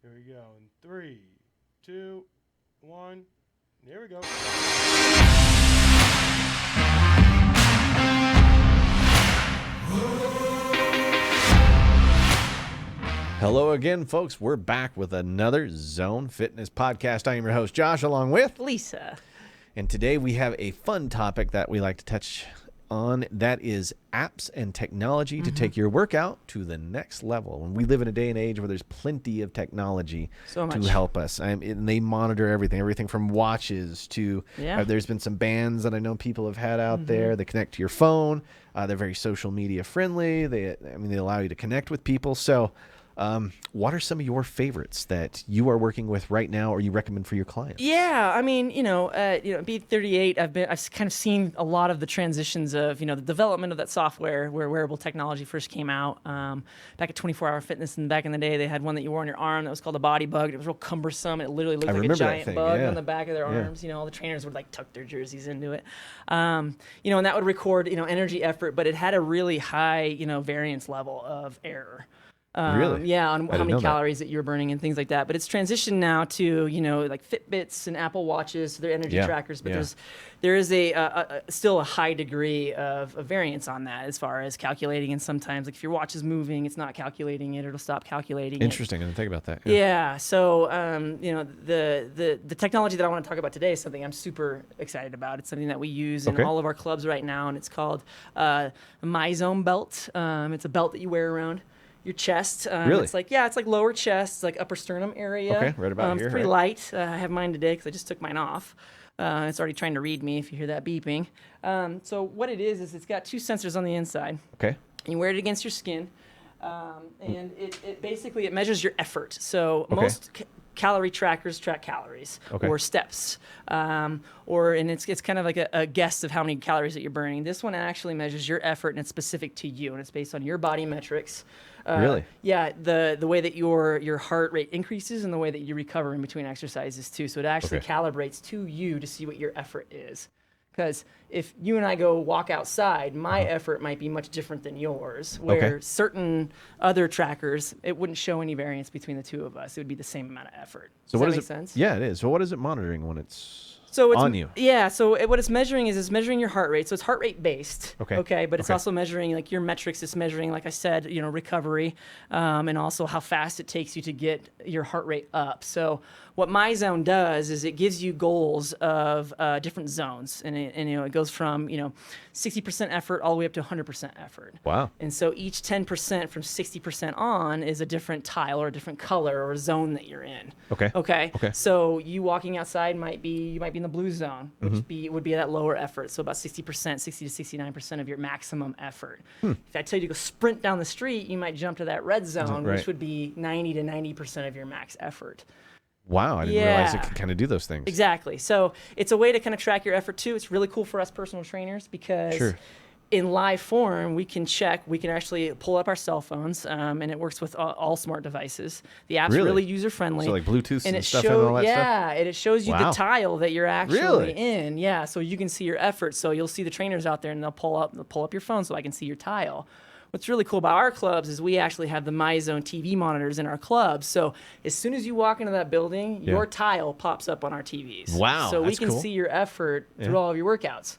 Here we go. In 3, 2, 1. There we go. Hello again, folks. We're back with another Zone Fitness podcast. I am your host, Josh, along with Lisa. And today we have a fun topic that we like to touch on. That is apps and technology to take your workout to the next level. And we live in a day and age where there's plenty of technology to help us. And they monitor everything from watches to there's been some bands that I know people have had out there. They connect to your phone. They're very social media friendly. They allow you to connect with people. So what are some of your favorites that you are working with right now or you recommend for your clients? Yeah, being 38, I've kind of seen a lot of the transitions of, the development of that software where wearable technology first came out. Back at 24 Hour Fitness, and back in the day, they had one that you wore on your arm that was called a body bug. It was real cumbersome. It literally looked like a giant bug on the back of their arms. All the trainers would tuck their jerseys into it. And that would record, energy effort, but it had a really high, variance level of error. Really? Yeah, on how many calories that you're burning and things like that. But it's transitioned now to, like Fitbits and Apple Watches, so they're energy trackers. But there is still a high degree of variance on that as far as calculating. And sometimes, like if your watch is moving, it's not calculating it, it'll stop calculating it. Interesting. I didn't think about that. Yeah. So, the technology that I want to talk about today is something I'm super excited about. It's something that we use in all of our clubs right now, and it's called a MyZone belt. It's a belt that you wear around your chest. Really? It's like lower chest, it's like upper sternum area. Okay, right about here. It's pretty light. I have mine today because I just took mine off. It's already trying to read me if you hear that beeping. So what it is it's got two sensors on the inside. Okay. And you wear it against your skin. And it basically measures your effort. So most calorie trackers track calories or steps, and it's kind of like a guess of how many calories that you're burning. This one actually measures your effort, and it's specific to you, and it's based on your body metrics. Really? Yeah, the way that your heart rate increases and the way that you recover in between exercises too. So it actually calibrates to you to see what your effort is. Because if you and I go walk outside, my effort might be much different than yours, where certain other trackers, it wouldn't show any variance between the two of us. It would be the same amount of effort. So Does that make sense? Yeah, it is. So what is it monitoring when it's on you? Yeah, so what it's measuring is it's measuring your heart rate. So it's heart rate based. Okay, but it's also measuring like your metrics. It's measuring, like I said, recovery, and also how fast it takes you to get your heart rate up. So what MyZone does is it gives you goals of different zones, and it goes from 60% effort all the way up to 100% effort. Wow. And so each 10% from 60% on is a different tile or a different color or zone that you're in. Okay. So you walking outside you might be in the blue zone, which would be that lower effort. So about 60%, 60 to 69% of your maximum effort. If I tell you to go sprint down the street, you might jump to that red zone, which would be 90 to 90% of your max effort. Wow, I didn't realize it could kind of do those things. Exactly. So it's a way to kind of track your effort too. It's really cool for us personal trainers because in live form, we can actually pull up our cell phones, and it works with all smart devices. The app's really user-friendly. So like Bluetooth and stuff and all that stuff? Yeah, and it shows you the tile that you're actually in. Yeah, so you can see your effort. So you'll see the trainers out there, and they'll pull up your phone so I can see your tile. What's really cool about our clubs is we actually have the MyZone TV monitors in our clubs. So as soon as you walk into that building, your tile pops up on our TVs. Wow, so we can see your effort through all of your workouts.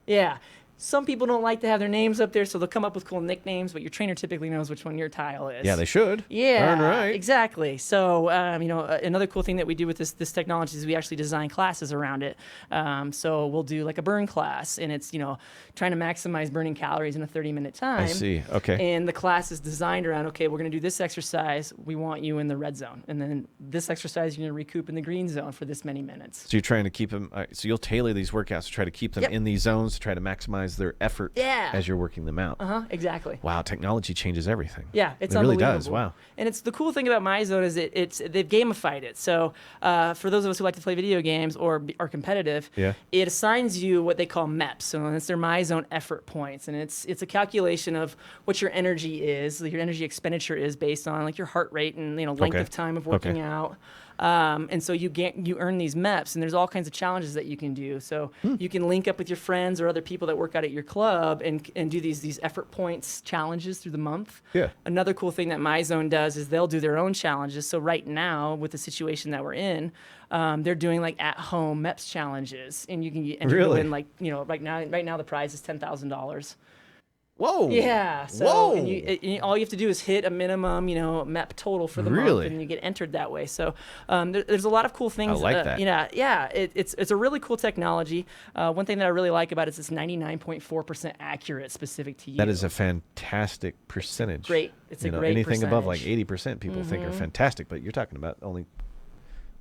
Yeah. Some people don't like to have their names up there, so they'll come up with cool nicknames, but your trainer typically knows which one your tile is. Yeah, they should. Yeah, darn right. Exactly. So, another cool thing that we do with this technology is we actually design classes around it. So we'll do like a burn class, and it's, trying to maximize burning calories in a 30-minute time. I see. Okay. And the class is designed around, we're going to do this exercise. We want you in the red zone. And then this exercise, you're going to recoup in the green zone for this many minutes. So you're trying to keep them, so you'll tailor these workouts to try to keep them in these zones to try to maximize their effort as you're working them out. Exactly. Wow, technology changes everything. Yeah, it really does. Wow. And it's the cool thing about MyZone is they've gamified it. So for those of us who like to play video games or are competitive, it assigns you what they call MEPs. So it's their MyZone effort points, and it's a calculation of what your energy is, your energy expenditure is based on like your heart rate and length of time of working out. And so you earn these MEPs, and there's all kinds of challenges that you can do. So you can link up with your friends or other people that work out at your club and do these effort points challenges through the month. Yeah. Another cool thing that MyZone does is they'll do their own challenges. So right now, with the situation that we're in, they're doing like at-home MEPS challenges, and you can enter to Really? win, like, right now the prize is $10,000. Whoa. Yeah. So Whoa. and all you have to do is hit a minimum, MEP total for the Really? month, and you get entered that way. So there's a lot of cool things. I like that. Yeah. It's a really cool technology. One thing that I really like about it is it's 99.4% accurate, specific to you. That is a fantastic percentage. Great. It's a great anything above like percentage. 80% people think are fantastic, but you're talking about only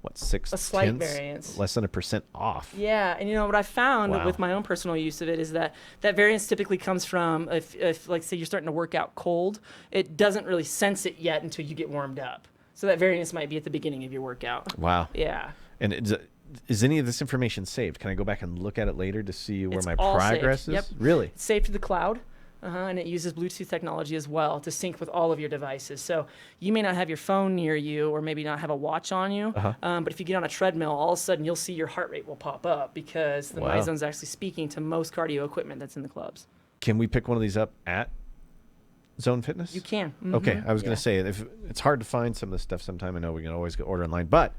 what, A slight 6/10, variance. less than 1% off. Yeah, and what I found Wow. with my own personal use of it is that variance typically comes from if like say you're starting to work out cold, it doesn't really sense it yet until you get warmed up. So that variance might be at the beginning of your workout. Wow. Yeah. And is any of this information saved? Can I go back and look at it later to see where It's my all progress saved. is? Yep. Really? It's saved to the cloud. And it uses Bluetooth technology as well to sync with all of your devices. So you may not have your phone near you, or maybe not have a watch on you. But if you get on a treadmill, all of a sudden you'll see your heart rate will pop up because the Wow. MyZone's actually speaking to most cardio equipment that's in the clubs. Can we pick one of these up at Zone Fitness? You can. Okay, I was going Yeah. to say, if it's hard to find some of this stuff sometime. I know we can always go order online, but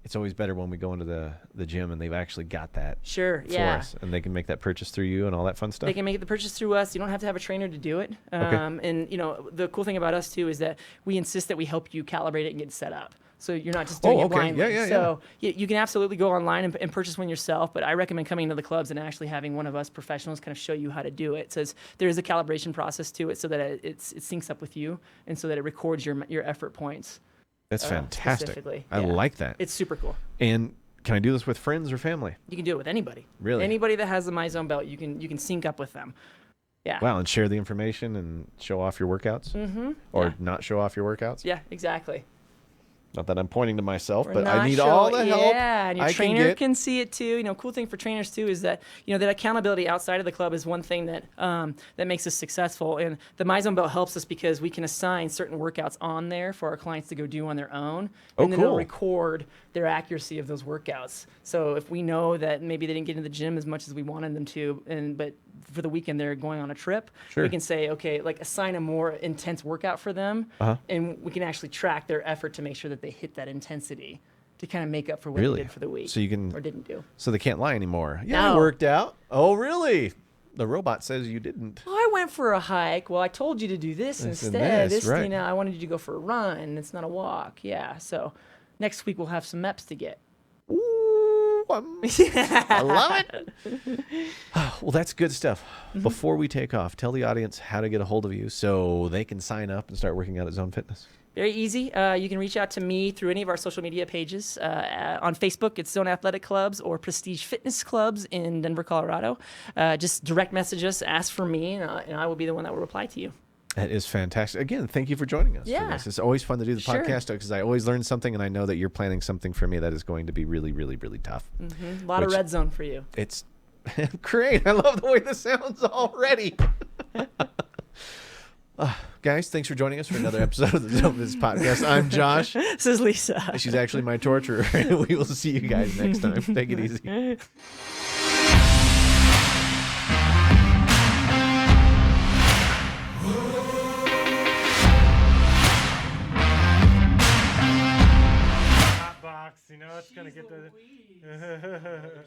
it's always better when we go into the gym and they've actually got that Sure. for Yeah. us, and they can make that purchase through you and all that fun stuff. They can make the purchase through us. You don't have to have a trainer to do it. And the cool thing about us too is that we insist that we help you calibrate it and get it set up. So you're not just doing Oh, it okay. blindly. Yeah. So you can absolutely go online and purchase one yourself. But I recommend coming to the clubs and actually having one of us professionals kind of show you how to do it. So there is a calibration process to it, so that it syncs up with you, and so that it records your effort points. That's fantastic. Specifically. I Yeah. like that. It's super cool. And can I do this with friends or family? You can do it with anybody. Really? Anybody that has the MyZone belt, you can sync up with them. Yeah. Wow, and share the information and show off your workouts? Mm-hmm. Or Yeah. not show off your workouts? Yeah, exactly. Not that I'm pointing to myself, Or but I not need show- all the help Yeah, and your I trainer can get. see it too. Cool thing for trainers too is that that accountability outside of the club is one thing that that makes us successful. And the MyZone belt helps us because we can assign certain workouts on there for our clients to go do on their own, Oh, and then it'll cool. record their accuracy of those workouts. So if we know that maybe they didn't get into the gym as much as we wanted them to, but for the weekend they're going on a trip, Sure. we can say, okay, like assign a more intense workout for them, and we can actually track their effort to make sure that they hit that intensity to kind of make up for what Really? they did for the week. So you can- or didn't do. So they can't lie anymore. Yeah, I No. worked out. Oh, really? The robot says you didn't. Oh, I went for a hike. Well, I told you to do this This and instead. this, right. I wanted you to go for a run. It's not a walk. Yeah. So next week we'll have some MEPs to get. Ooh, I love it. Well, that's good stuff. Mm-hmm. Before we take off, tell the audience how to get a hold of you so they can sign up and start working out at Zone Fitness. Very easy. You can reach out to me through any of our social media pages. On Facebook, it's Zone Athletic Clubs or Prestige Fitness Clubs in Denver, Colorado. Just direct message us, ask for me, and I will be the one that will reply to you. That is fantastic. Again, thank you for joining us. For Yeah. this. It's always fun to do the Sure. podcast because I always learn something, and I know that you're planning something for me that is going to be really, really, really tough. A lot of Which- red zone for you. It's great. I love the way this sounds already. Guys, thanks for joining us for another episode of the Zone Fitness podcast. I'm Josh. This is Lisa. She's actually my torturer. We will see you guys next time. Take it easy.